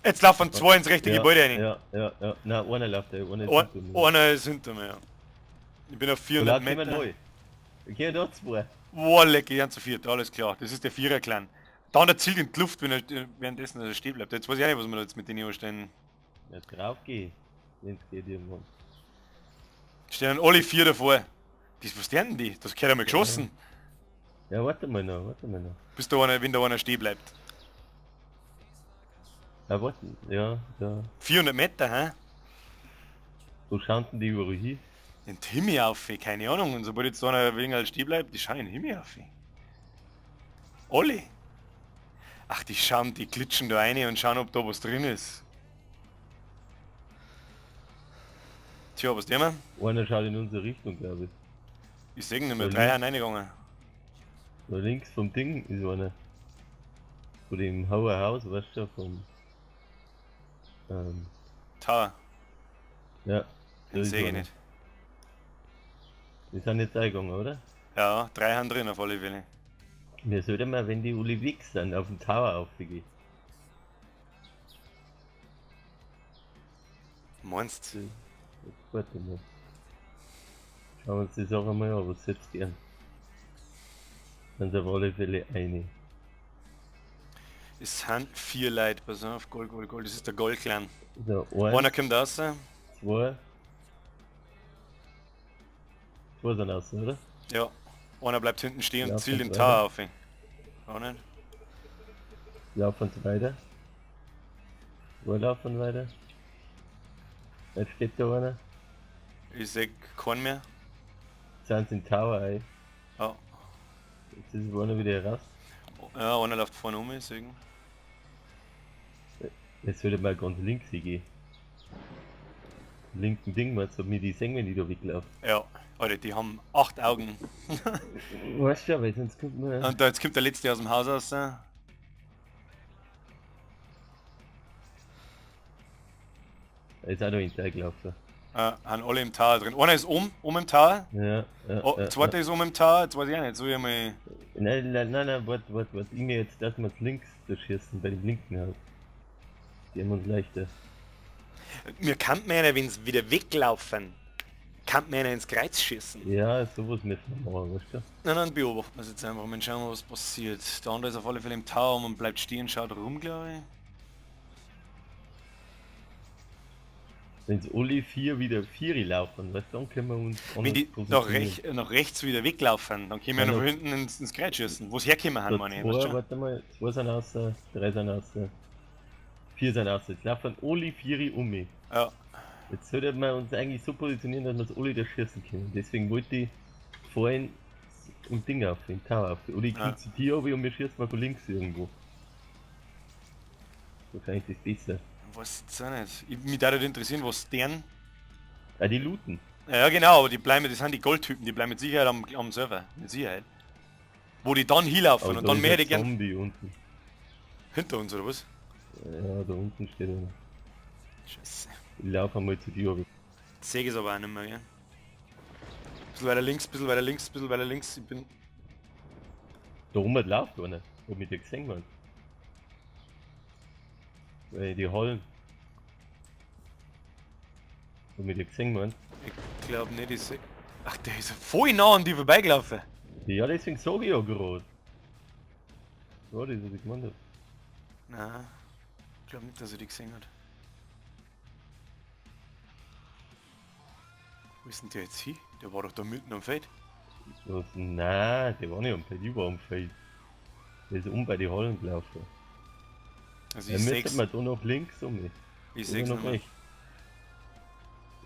Jetzt laufen zwei ins rechte Ja, Gebäude rein. ja. Na, einer läuft da, einer ist Ein, hinter mir. einer ist hinter mir, ja. Ich bin auf Wo 400 läuft jemand Meter. neu? Okay, da zwei. Boah, leck, ich zu viert, alles klar. Das ist der Vierer-Clan. Da der zielt in die Luft, wenn er währenddessen er stehen bleibt. Jetzt weiß ich auch nicht, was wir da jetzt mit denen anstellen. Ja, drauf geh. Wenn's geht irgendwann. Stehen alle vier davor. Was stehen denn die? Das gehört einmal geschossen. Ja, warte mal noch. Bis da einer, wenn da einer stehen bleibt. Ja, warte, ja. 400 Meter, hä? Wo schauen denn die überall hin? In den Himmel auf, keine Ahnung. Und sobald jetzt da einer wegen halt stehen bleibt, die schauen in den Himmel auf. Alle. Ach, die glitschen da rein und schauen, ob da was drin ist. Tja, was der Einer schaut in unsere Richtung, glaube ich. Ich sehe nicht mehr, Da 3 links. haben reingegangen. Da links vom Ding ist einer. Von dem Hauer Haus, weißt du, vom... Tower, ja. Da den ist sehe ich einer. nicht. Die sind jetzt eingegangen, oder? Ja, 3 haben drin auf alle Fälle. Wir sollten mal, wenn die Uli Wix sind, auf den Tower aufgehen. Meinst du? Warte mal. Schauen wir uns die Sache mal an, was setzt ihr an? Sind auf alle Fälle eine. Es sind 4 Leute, pass auf, Gold. Das ist der Gold-Clan. So, Einer kommt raus. zwei. Zwei sind raus, oder? Ja. Einer bleibt hinten stehen Ja, und zielt kommt den Tower weiter. auf. Auch nicht. Laufen sie weiter. Wo laufen weiter? Jetzt steht da einer. Ich sehe keinen mehr. Sind sie in den Tower ein. Ja. Jetzt ist einer wieder raus. Ja, einer läuft vorne um, ich sehe ihn. Jetzt würde mal ganz links hingehen. Linken Ding, meinst du, ob mir die sehen, wenn die da weglaufen? Ja. Alter, die haben 8 Augen. Weißt du, weil sonst kommt man. Und da jetzt kommt der letzte aus dem Haus raus. Ist auch noch hintergelaufen. Haben alle im Tower drin. Einer ist im Tower. Ja, Zweiter ist im Tower, jetzt weiß ich auch nicht. Soll ich mal. Nein, warte. Ich mir jetzt erstmal links durchschießen, bei dem linken Haus. Die haben uns leichter. Mir kann man einer, wenn sie wieder weglaufen, kann man einer ins Kreuz schießen. Ja, sowas müssen wir machen, weißt du? Dann beobachten wir es jetzt einfach mal schauen, was passiert. Der andere ist auf alle Fälle im Tower und bleibt stehen, schaut rum, glaube ich. Wenn es alle vier wieder Vieri laufen, weißt du, dann können wir uns Wenn die nach rechts wieder weglaufen, dann können wir Ja, noch noch- hinten ins Kreuz schießen. Wo sie herkommen haben, meine ich. Weißt zwei, du? warte mal, zwei sind raus, drei sind raus, vier sind raus. Jetzt laufen alle Vieri um mich. Ja. Jetzt sollten wir uns eigentlich so positionieren, dass wir es alle da schießen können. Deswegen wollte ich vorhin im Ding auf, im Tower auf. Oder ich krieg zu dir runter und wir schießen mal von links irgendwo. Wahrscheinlich das besser. Was ist auch nicht. Mich würde interessieren, was deren. Ah, die looten. Ja genau, aber die bleiben, das sind die Goldtypen, die bleiben mit Sicherheit am Server. Mit Sicherheit. Wo die dann hinlaufen Aber und da dann ist mehr ein die gern. Zombie unten. Hinter uns oder was? Ja, da unten steht einer. Scheiße. Ich laufe einmal zu dir runter. Sehe ich es aber auch nicht mehr, gell? Bisschen weiter links. Ich bin. Da rum läuft einer. Ob ich die gesehen habe. Weil die Hallen. Ob ich die gesehen habe. Ich glaube nicht, ich sehe. Ach, der ist voll nah an die vorbeigelaufen. Ja, deswegen sage ich ja gerade. Ja, das ist was ich gemeint habe. Nein, ich glaube nicht, dass er die gesehen hat. Wo ist denn der jetzt hin? Der war doch da mitten am Feld. Was? Nein, der war nicht am Feld, ich war am Feld. Der ist bei die Hallen gelaufen. Also Dann ich müsste seh's. man da nach links um mich. Ich Oder seh's nach nicht mehr. rechts.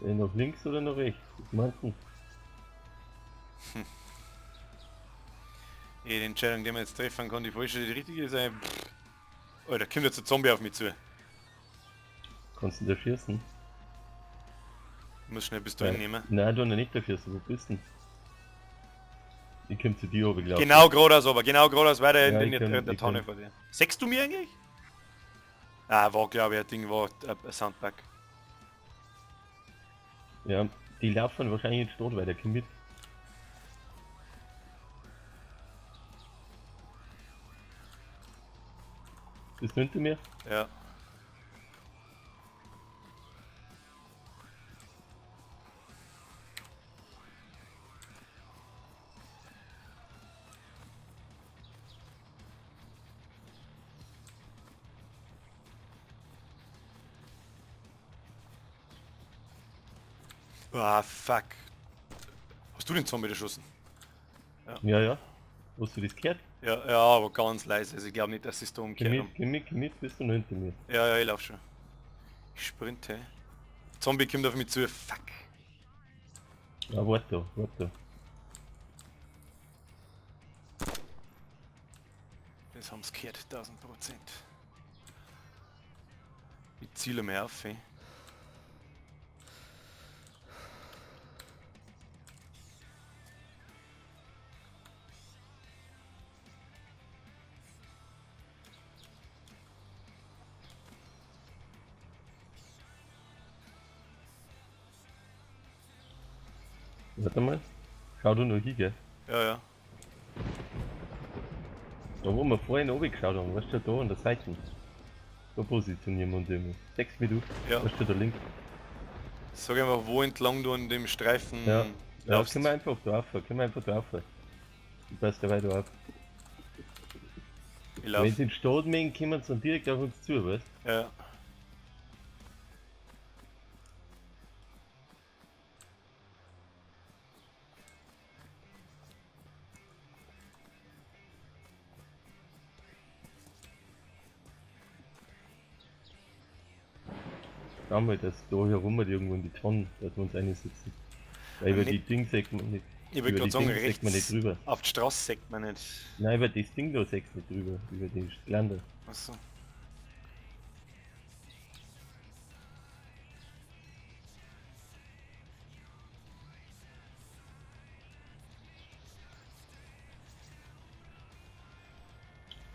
Nach links oder nach rechts? Was meinst du? Die Entscheidung, die man jetzt treffen kann, die falsche, die richtige ist. Alter, kommt jetzt ein Zombie auf mich zu. Kannst du da schießen? Ich muss schnell Pistolen nehmen. Nein, du noch nicht da schießen, wo bist du denn? Ich komm zu dir oben, glaube ich. Genau geradeaus weiter Ja, in ich kann- der ich Tonne kann- vor dir. Sechst du mir eigentlich? Ah, war glaube ich ein Ding, war ein Soundpack. Ja, die laufen wahrscheinlich in die Stadt weiter, komm mit. Bist du hinter mir? Ja. Ah, fuck. Hast du den Zombie erschossen? Ja, ja. Hast du das gehört? Ja, ja, aber ganz leise. Also ich glaube nicht, dass sie es da umgekehrt haben. Geh mit, bist du noch hinter mir. Ja, ja, ich lauf schon. Ich sprinte. Zombie kommt auf mich zu. Fuck. Ja, warte da, warte da. Das haben sie gehört, 1000%. Ich ziele mir auf. Ey. Warte mal. Schau du noch hin, gell? Ja, ja. Da wo wir vorhin runtergeschaut haben, weißt du, da an der Seite. Da positionieren wir uns immer. 6 Minuten. Ja. Weißt du, da links. Sag einfach, wo entlang du an dem Streifen Ja. Ja, laufst. können wir einfach drauf, Du passt ja weiter auf. Ich lauf. Wenn sie in den Stadt mengen, kommen sie dann direkt auf uns zu, weißt Ja. Schau mal, dass da herum halt irgendwo in die Tonnen, dass wir uns einsitzen. Weil über Nicht- die Ding sagt man nicht. Ich würde Über gerade die sagen, Dinge sagt man nicht rechts drüber. auf die Straße sagt man nicht. Nein, über das Ding da sagst du nicht drüber. Über die Gelände. Achso.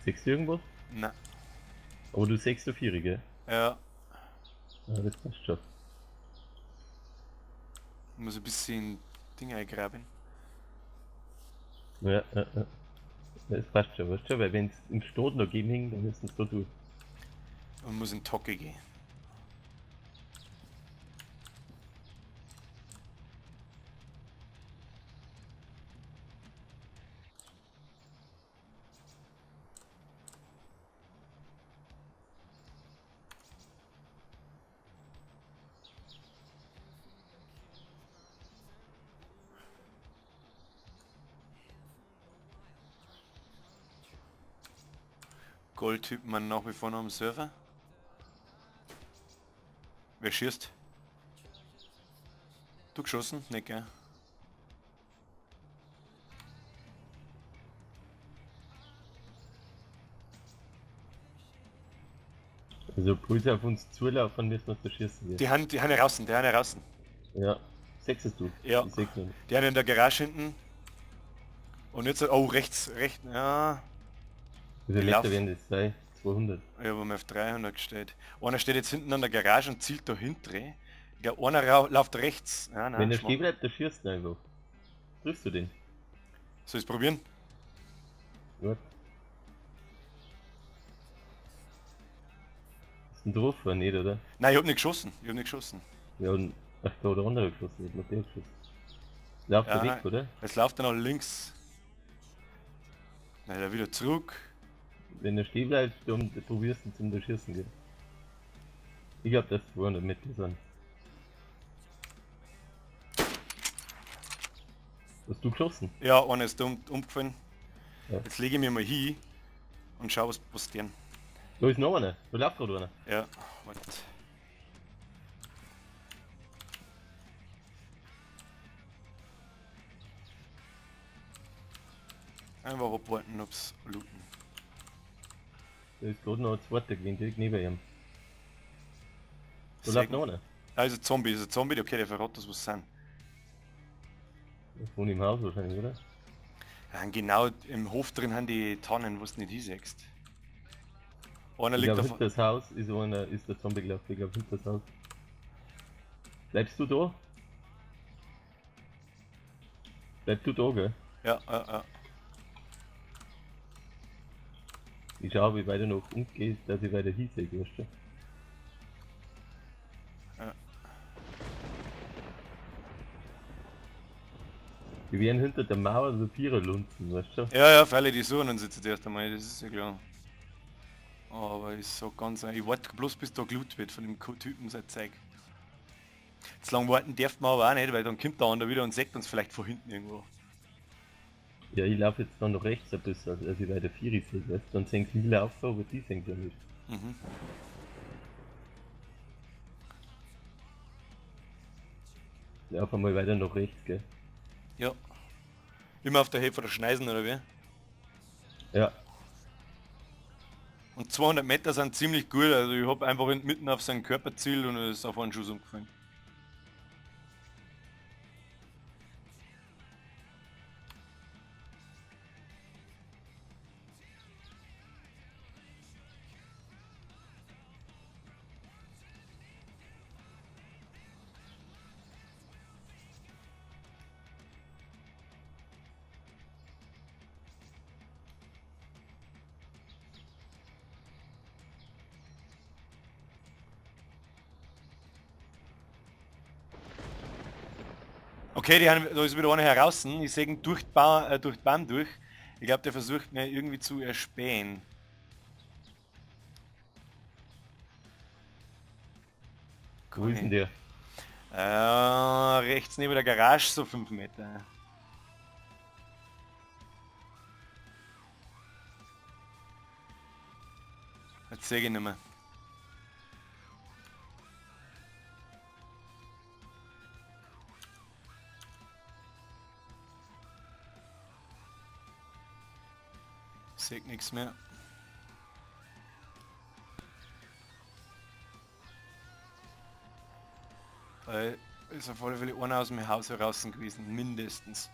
Sagst du irgendwas? Na. Aber du sagst so 4, gell? Ja. Ja, das passt schon. Ich muss ein bisschen Dinge eingraben. Ja, ja, ja. Das passt schon, weißt du? Weil wenn es im Stadt noch geben hängt, dann müssen sie da durch. Und muss in Tocke gehen. Goldtypen man nach wie vor noch am Server. Wer schießt? Du geschossen? Nicht, gell? Also, Pulse auf uns zulaufen, müssen wir da schießen. Gell? Die haben draußen, die haben draußen. Ja. Sechstest du? Ja. Ich sechs noch. Die haben in der Garage hinten. Und jetzt, oh, rechts, ja. Wie viel Ich Meter lauf. werden das sein? 200. Ich habe mir auf 300 gestellt. Einer steht jetzt hinten an der Garage und zielt da hinten. Ich glaube, einer läuft rechts. Ja, nein, Wenn er schmack. stehen bleibt, dann schießt er einfach. Triffst du den? Soll ich es probieren? Gut. Ist ein drauf oder nicht, oder? Nein, ich hab nicht geschossen. Ich hab nicht geschossen. Ja, und ach, da hat der andere geschossen, nicht noch der geschossen. Lauft Ja, er weg, nein. oder? Jetzt läuft er nach links. Nein, er wieder zurück. Wenn er stehen bleibt, dann probierst du zum Schießen gehen. Ich glaub, dass 200 Meter sind. Hast du geschossen? Ja, einer ist da umgefallen. Ja. Jetzt lege ich mich mal hin und schau, was passiert. Da ist noch einer. Da läuft gerade einer. Ja, warte. Einfach abwarten, ob's looten. Da ist gerade noch ein zweiter gewesen, direkt neben ihm. Da Segen. läuft noch einer. Ah, ist ein Zombie, okay, der verrät das, was sind. Von im Haus wahrscheinlich, oder? Ja, und genau im Hof drin haben die Tannen, was du nicht hinsägst. Einer Ich liegt glaube, auf. hinter das Haus ist einer, ist der Zombie gelaufen. Ich glaube, hinter das Haus. Bleibst du da? Bleibst du da, gell? Ja, ja. Ich schau, wie weit er noch umgeht, dass ich weiter hinsehe, weißt du? Ja. Wir werden hinter der Mauer so Vierer lunzen, weißt du? Ja, für alle die suchen uns jetzt erst einmal, das ist ja klar. Aber ich sag ganz, ich warte bloß bis da geloot wird von dem Typen sein Zeug. Zu lange warten darf man aber auch nicht, weil dann kommt der andere wieder und sägt uns vielleicht von hinten irgendwo. Ja, ich laufe jetzt dann noch rechts ein bisschen, also ich weiter Vieri sehe, weißt du, dann senkt Lila auf, aber die senkt ja nicht. Mhm. Ich laufe einmal weiter nach rechts, gell? Ja. Immer auf der Hälfte der Schneisen oder wie? Ja, Und 200 Meter sind ziemlich gut, also ich habe einfach mitten auf seinen Körper zielt und es ist auf einen Schuss umgefallen. Okay, da ist wieder einer heraus. Ich sehe ihn durch die Bahn durch. Ich glaube, der versucht mir irgendwie zu erspähen. wo ist denn der? Rechts neben der Garage, so 5 Meter. Jetzt sehe ich ihn nicht mehr. Sehe nichts mehr. Weil ist auf alle Fälle einer aus dem Haus heraus gewesen, mindestens.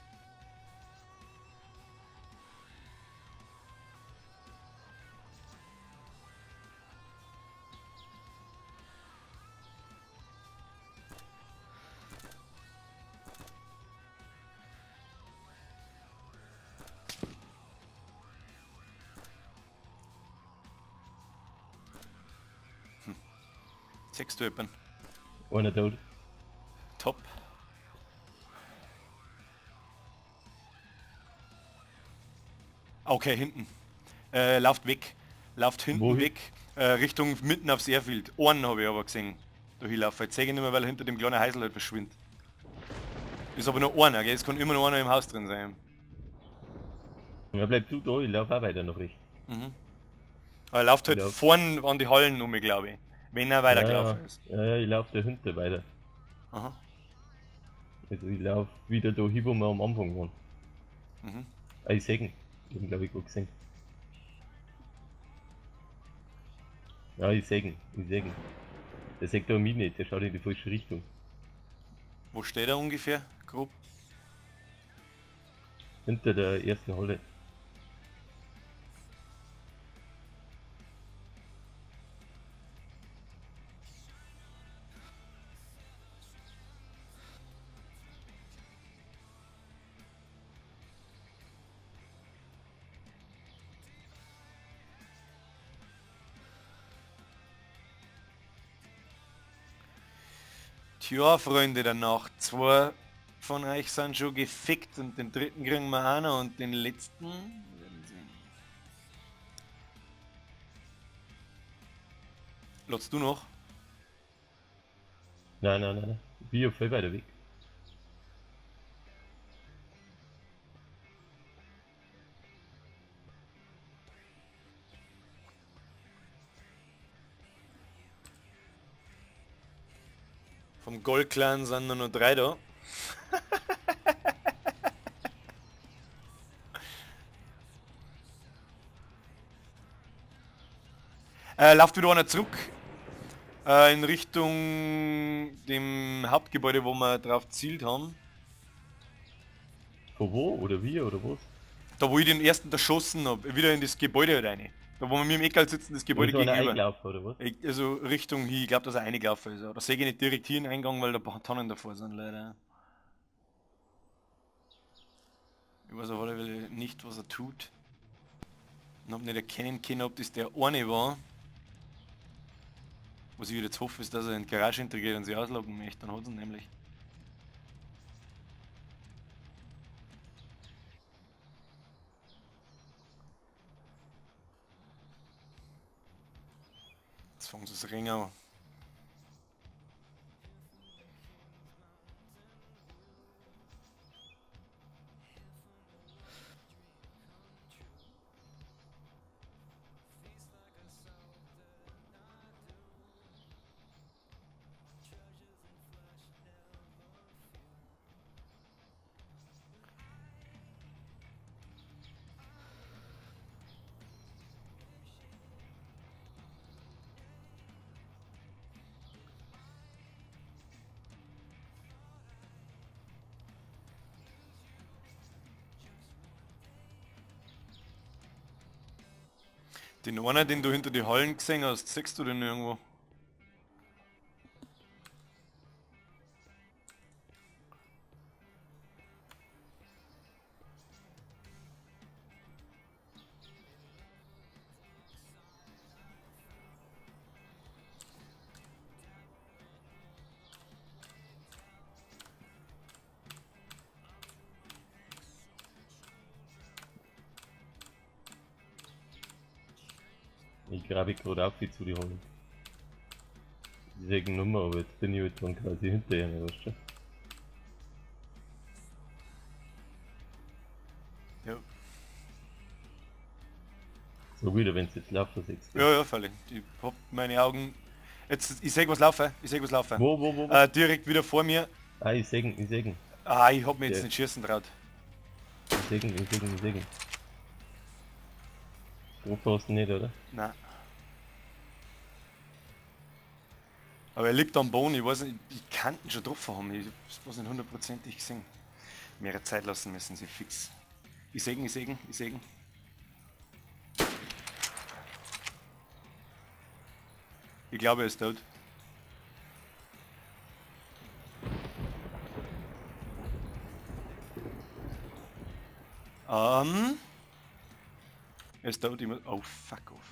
Sechst du jemanden? Einer tot. Top. Okay, hinten. Lauft weg. Lauft hinten Wohin? weg. Richtung mitten aufs Airfield. Einen habe ich aber gesehen. Da hinlaufen. Jetzt sehe ich nicht mehr, weil er hinter dem kleinen Heisel halt verschwindet. Ist aber nur einer, gell? Es kann immer noch einer im Haus drin sein. Ja, bleib du da, ich laufe auch weiter nach rechts. Mhm. Aber er läuft Ich halt lauf. vorn an die Hallen um, glaube ich. Wenn er Ja, ja, weitergelaufen ist. ja, ja, ich laufe dahinter weiter. Aha. Also ich laufe wieder da hin, wo wir am Anfang waren. Mhm. Ah, ich sehe ihn. Ich hab ihn, glaube ich, gut gesehen. Ja, ich sehe ihn, ich sehe ihn. Der sagt da mich nicht, der schaut in die falsche Richtung. Wo steht er ungefähr? Grob. Hinter der ersten Halle. Tja, Freunde der Nacht. Zwei von euch sind schon gefickt und den dritten kriegen wir auch noch und den letzten... werden sehen. Lotst du noch? Nein, nein, nein, nein. Ich bin ja voll weiter weg. Vom Gold-Clan sind nur noch 3 da. Lauft wieder einer zurück. In Richtung dem Hauptgebäude, wo wir drauf zielt haben. Von wo? Oder wie? Oder was? Da wo ich den ersten erschossen habe. Wieder in das Gebäude rein. Da wo wir mit dem Eckerl sitzen, das Da Gebäude ist einer gegenüber. eingelaufen, oder was? Also Richtung hier, ich glaube, dass er eingelaufen ist. Oder sehe ich nicht direkt hier in den Eingang, weil da ein paar Tonnen davor sind, leider. Ich weiß auf alle Fälle nicht, was er tut. Und habe nicht erkennen können, ob das der eine war. Was ich jetzt hoffe, ist, dass er in die Garage integriert und sie ausloggen möchte. Dann hat er ihn nämlich. Jetzt fangen sie das Ring an. Den einen, den du hinter die Hallen gesehen hast, siehst du den irgendwo? Ich grabe gerade auf, wie zu die holen. Die sagen Nummer, aber jetzt bin ich halt dann quasi hinterher, weißt du? Ja. So wieder, wenn es jetzt laufen sechst. Ja, ja, völlig. Ich hab meine Augen. Jetzt, ich seh was laufen, ich seh was laufen. Wo? Direkt wieder vor mir. Ah, ich sägen. Ah, ich hab mich jetzt Ja. nicht schießen traut. Ich sägen. Getroffen hast du nicht, oder? Nein. Aber er liegt am Boden, ich weiß nicht, ich kann ihn schon getroffen haben, ich hab's nicht hundertprozentig gesehen. Mehrere Zeit lassen müssen sie fix. Ich sägen. Ich glaube, er ist tot. Er ist tot, ich muss... Oh, fuck off.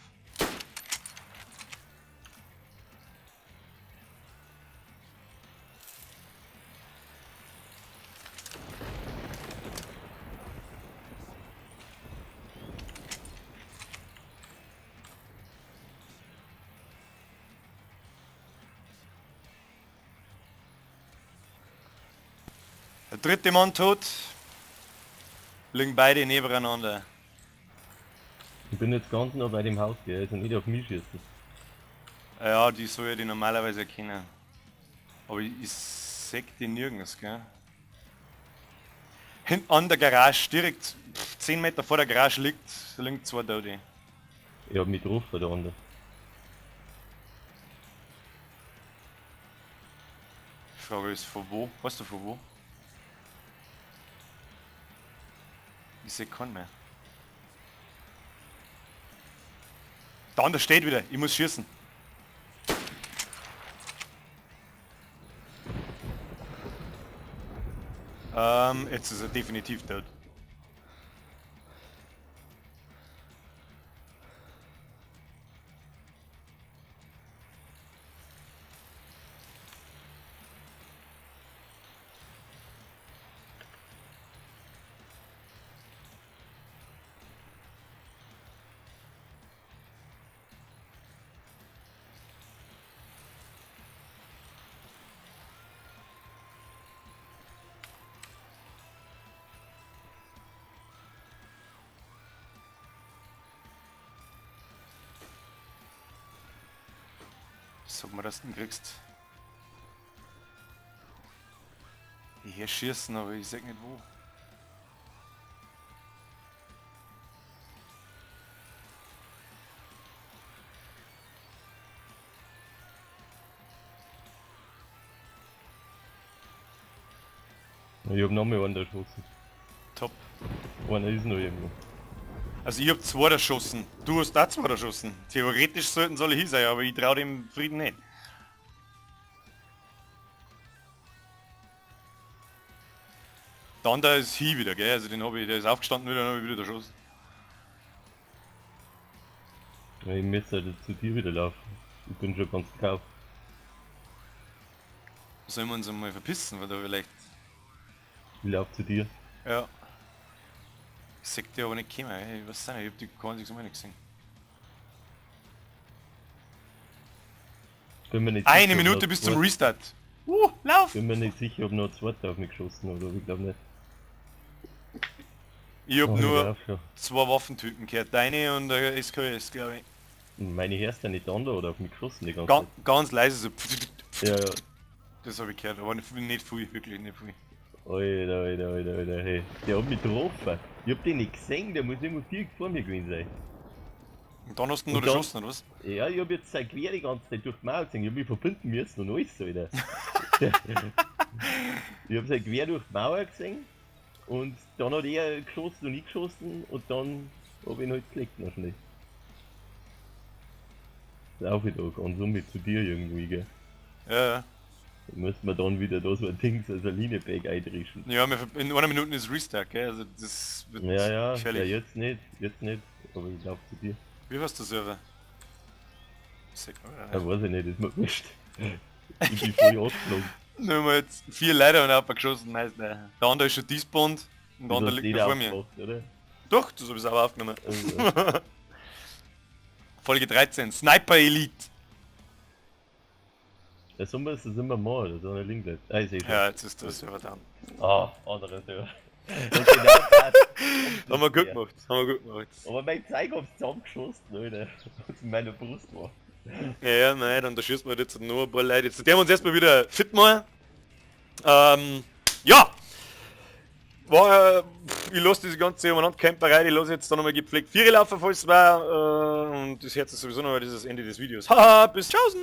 Der dritte Mann tot. Liegen beide nebeneinander. Ich bin jetzt ganz nah bei dem Haus, gell, also nicht auf mich schießen. Ja, die soll ja die normalerweise kennen. Aber ich seh die nirgends, gell. Hinten an der Garage, direkt 10 Meter vor der Garage liegen zwei Tote. Ich hab mich getroffen, der andere. Die Frage ist von wo? Weißt du von wo? Ich seh keinen mehr. Der andere steht wieder, ich muss schießen. Jetzt ist er definitiv tot. Sag mal, dass du ihn kriegst. Ich hier schießen, aber ich sag nicht wo. Ich hab noch mal einen erschossen. Top. Einer ist noch irgendwo. Also ich hab zwei erschossen. Du hast auch zwei erschossen. Theoretisch sollten sie alle hier sein, aber ich trau dem Frieden nicht. Der andere ist hier wieder, gell? Also den hab ich, der ist aufgestanden wieder, dann hab ich wieder erschossen. Ja, ich müsste halt zu dir wieder laufen. Ich bin schon ganz gekauft. Sollen wir uns einmal verpissen, weil da vielleicht... Ich lauf zu dir. Ja. Ich sag dir aber nicht kommen, ey. Ich weiß nicht, ich hab die gar nicht gesehen. Bin mir nicht Eine sicher, ob Minute noch bis zwei- zum Restart. Lauf! Bin mir nicht sicher, ob noch ein zweiter auf mich geschossen hat, aber ich glaube nicht. Ich hab Oh, nur darf schon. zwei Waffentypen gehört. Deine und der SKS, glaube ich. Meine hörst ja nicht an da oder auf mich geschossen die ganze Ganz leise so. Zeit. Ja, ja. Das habe ich gehört, aber nicht viel, wirklich nicht viel. Alter, hey. Der hat mich getroffen. Ich hab den nicht gesehen, der muss immer viel vor mir gewesen sein. Und dann hast du ihn Und noch dann- erschossen, oder was? Ja, ich hab jetzt sein Gewehr die ganze Zeit durch die Mauer gesehen. Ich hab mich verbinden müssen und alles, Alter. Ich hab sein Gewehr durch die Mauer gesehen und dann hat er geschossen und ich geschossen und dann hab ich ihn halt gelegt noch schnell. auch wieder ganz so mit zu dir irgendwie, gell? Ja, Dann müssen wir dann wieder da so ein Ding, so ein Lineback einrischen. ja, in einer Minute ist Restart, gell? Also das wird Ja, gefährlich. jetzt nicht, aber ich glaub zu dir. Wie war's der Server? Ja, weiß ich nicht, ist mir wurscht. Ich bin voll ausgeflogen. Dann haben wir jetzt 4 Leute und abgeschossen, heißt der. Der andere ist schon despawned und der Das andere hast liegt jeder noch vor mir. aufgemacht, oder? Doch, das habe ich sauber aufgenommen. Also, Folge 13, Sniper Elite. der Sommer ist das immer mal, so eine Linklet. Ah, ich seh schon. Ja, jetzt ist der Server down. Ah, andere Server. Und genau das. Haben wir gut gemacht, haben wir gut gemacht. Aber mein Zeig aufs zusammengeschossen, Alter. Was in meiner Brust war. Ja, nein, dann da schießen wir jetzt noch ein paar Leute. Jetzt werden wir uns erstmal wieder fit machen. Ja! Ich lasse diese ganze Camperei, ich lasse jetzt da nochmal gepflegt 4 laufen, falls es war. Und das Herz ist sowieso noch dieses Ende des Videos. Haha, bis tschaußen!